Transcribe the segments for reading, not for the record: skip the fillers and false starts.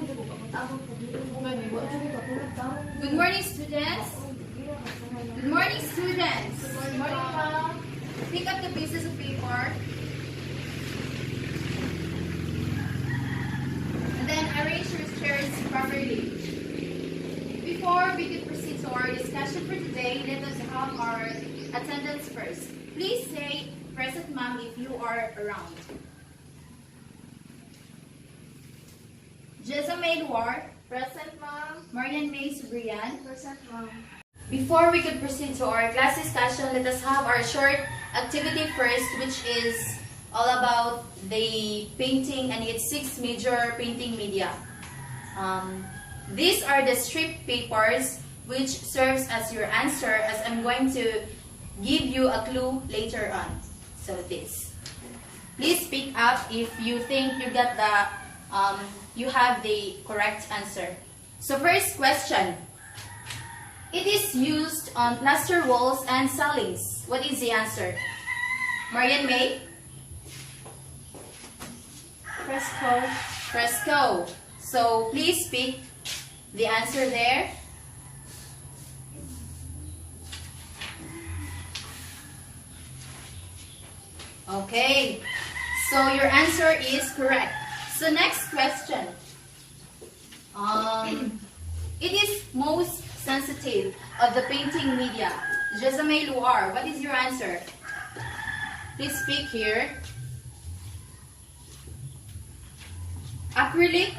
Good morning, students. Good morning, students. Good morning, ma'am. Pick up the pieces of paper. And then arrange your chairs properly. Before we can proceed to our discussion for today, let us have our attendance first. Please say present, ma'am, if you are around. Jessamay Luar, Present, ma'am. Marian May Subrian. Present, ma'am. Before we could proceed to our class discussion, let us have our short activity first, which is all about the painting and its 6 major painting media. These are the strip papers which serves as your answer, as I'm going to give you a clue later on. So this. Please speak up if you think you got you have the correct answer. So first question. It is used on plaster walls and ceilings. What is the answer? Marian May? Fresco. Fresco. So please speak the answer there. Okay. So your answer is correct. So next question. It is most sensitive of the painting media. Jessamay Luar, what is your answer? Please speak here. Acrylic.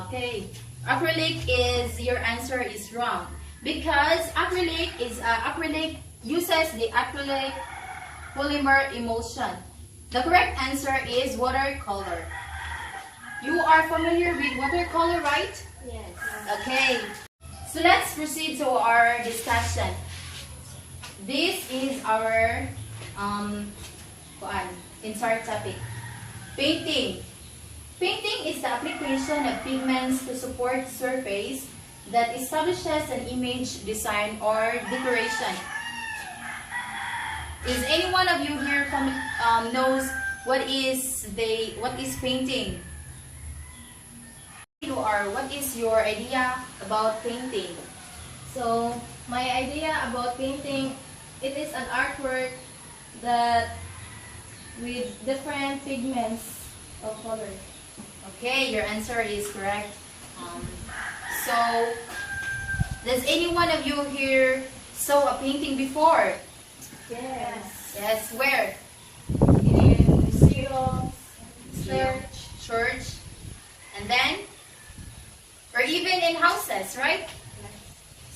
Okay. Acrylic is your answer is wrong because acrylic uses the acrylic polymer emulsion. The correct answer is watercolor. You are familiar with watercolor, right? Yes. Okay. So let's proceed to our discussion. This is our insert topic. Painting. Painting is the application of pigments to support surface that establishes an image, design, or decoration. Is any one of you here knows what is painting? What is your idea about painting? So, my idea about painting, it is an artwork that with different pigments of color. Okay, your answer is correct. So, does any one of you here saw a painting before? Yes. Yes, where? In museums, church. And then? Or even in houses, right?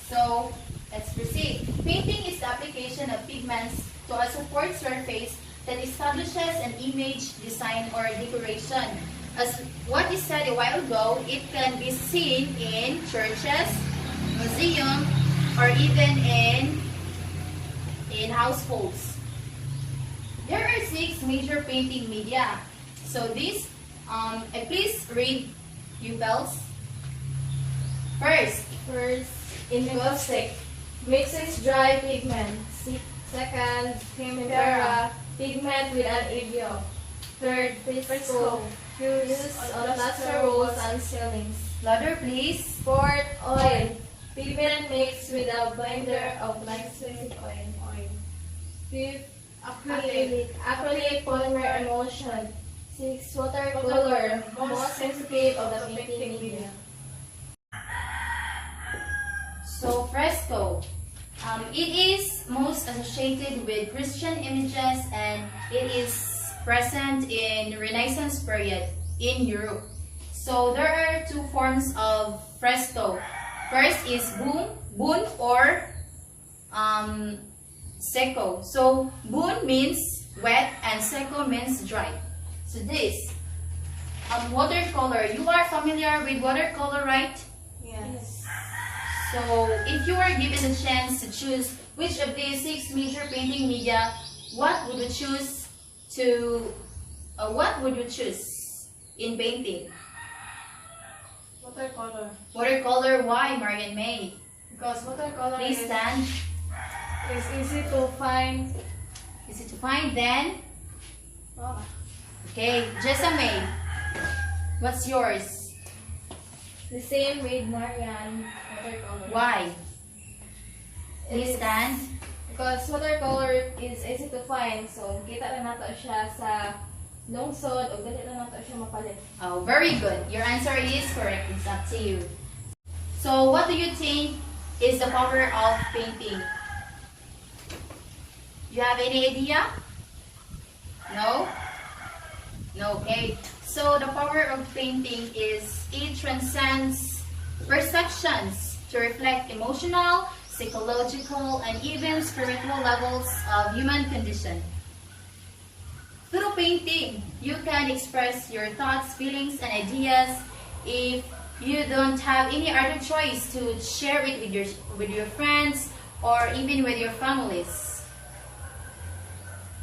So, let's proceed. Painting is the application of pigments to a support surface that establishes an image, design, or decoration. As what is said a while ago, it can be seen in churches, museums, or even in households. There are 6 major painting media. So these, please read pupils. First, Encaustic, mixes dry pigment. Second, Primavera, pigment with an evio. Third, Fresco, used on plaster walls and ceilings. louder please. Fourth, oil, pigment mixed with a blender of light-sweet oil. Fifth, acrylic polymer emulsion. Sixth, watercolor, most sensitive of the painting media. So fresco. It is most associated with Christian images and it is present in Renaissance period in Europe. So there are 2 forms of fresco. First is bun or seco. So bun means wet and seco means dry. So this watercolor. You are familiar with watercolor, right? Yes. So, if you were given the chance to choose which of these 6 major painting media, what would you choose in painting? Watercolor. Watercolor. Why, Marian May? Because watercolor Please stand. is easy to find. Easy to find then? Oh. Okay, Jessamay. What's yours? The same with Marian watercolor. Why? Please It's- stand. Because watercolor is easy to find, so kita lang nato siya sa lungsod o dali lang nato siya mapalit. Oh, very good. Your answer is correct. It's up to you. So, what do you think is the power of painting? You have any idea? No? No, okay. So, the power of painting is it transcends perceptions to reflect emotional, psychological, and even spiritual levels of human condition. Through painting, you can express your thoughts, feelings, and ideas. If you don't have any other choice to share it with your friends or even with your families.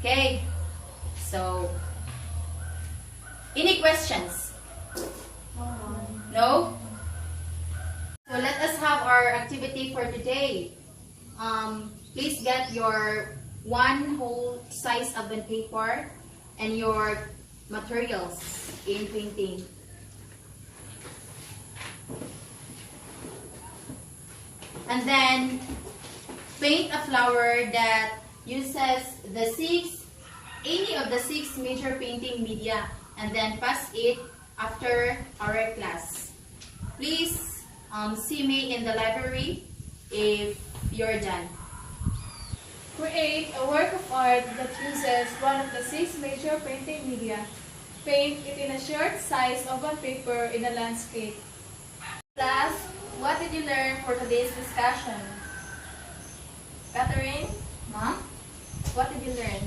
Okay, so any questions? No? So let us have our activity for today. Please get your one whole size of the paper and your materials in painting. And then paint a flower that uses any of the six major painting media, and then pass it after our class. Please see me in the library if you're done. Create a work of art that uses one of the six major painting media. Paint it in a short size of one paper in a landscape. Class, what did you learn for today's discussion? Catherine, Huh? what did you learn?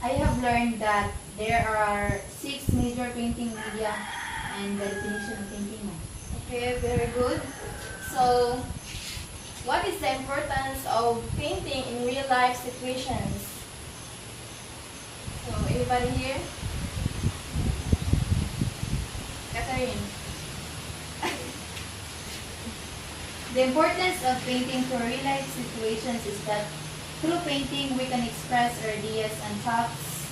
I have learned that there are six major painting media and the definition of painting. Okay, very good. So, what is the importance of painting in real life situations? So, anybody here? Catherine. The importance of painting for real life situations is that through painting we can express our ideas and thoughts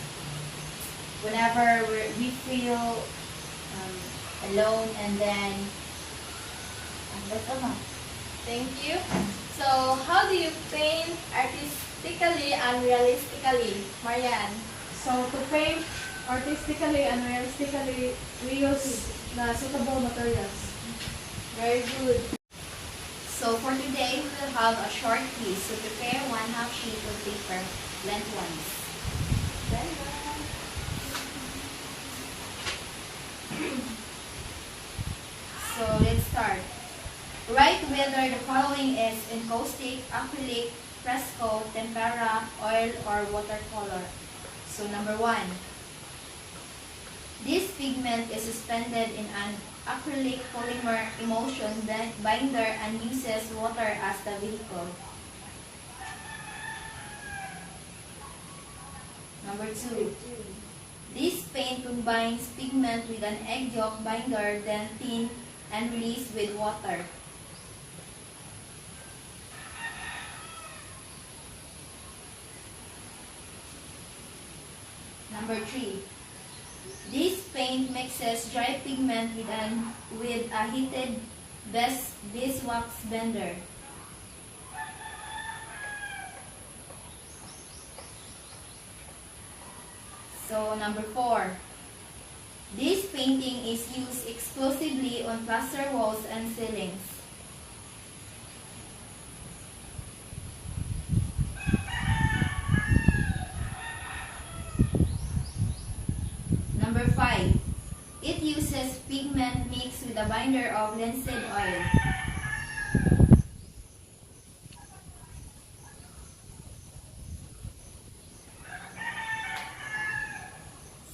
whenever we feel alone, and then that's all. Thank you. So, how do you paint artistically and realistically? Marianne. So to paint artistically and realistically, we use the suitable materials. Very good. So for today, we will have a short quiz. So prepare 1/2 sheet of paper lengthwise. So let's start. Write whether the following is encaustic, acrylic, fresco, tempera, oil, or watercolor. So number 1. This pigment is suspended in an acrylic polymer emulsion binder and uses water as the vehicle. Number 2. This paint combines pigment with an egg yolk binder, then thin and release with water. Number 3. This paint mixes dry pigment with a heated beeswax blender. So number 4. This painting is used exclusively on plaster walls and ceilings. Number 5. It uses pigment mixed with a binder of linseed oil.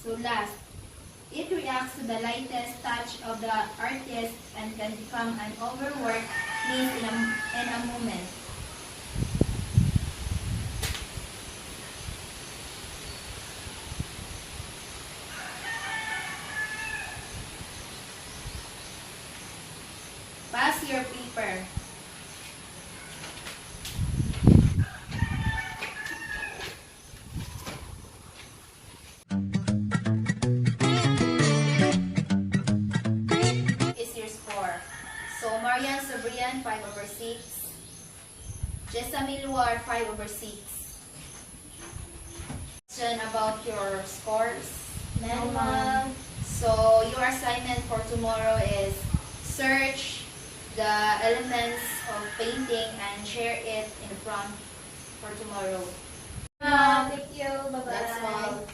So last, it reacts to the lightest touch of the artist and can become an overworked piece in a moment. Pass your paper. Karen, 5 over 6. Jessa Milwar, 5 over 6. Question about your scores. Ma'am. So your assignment for tomorrow is search the elements of painting and share it in front for tomorrow. Thank you. Bye-bye. That's all.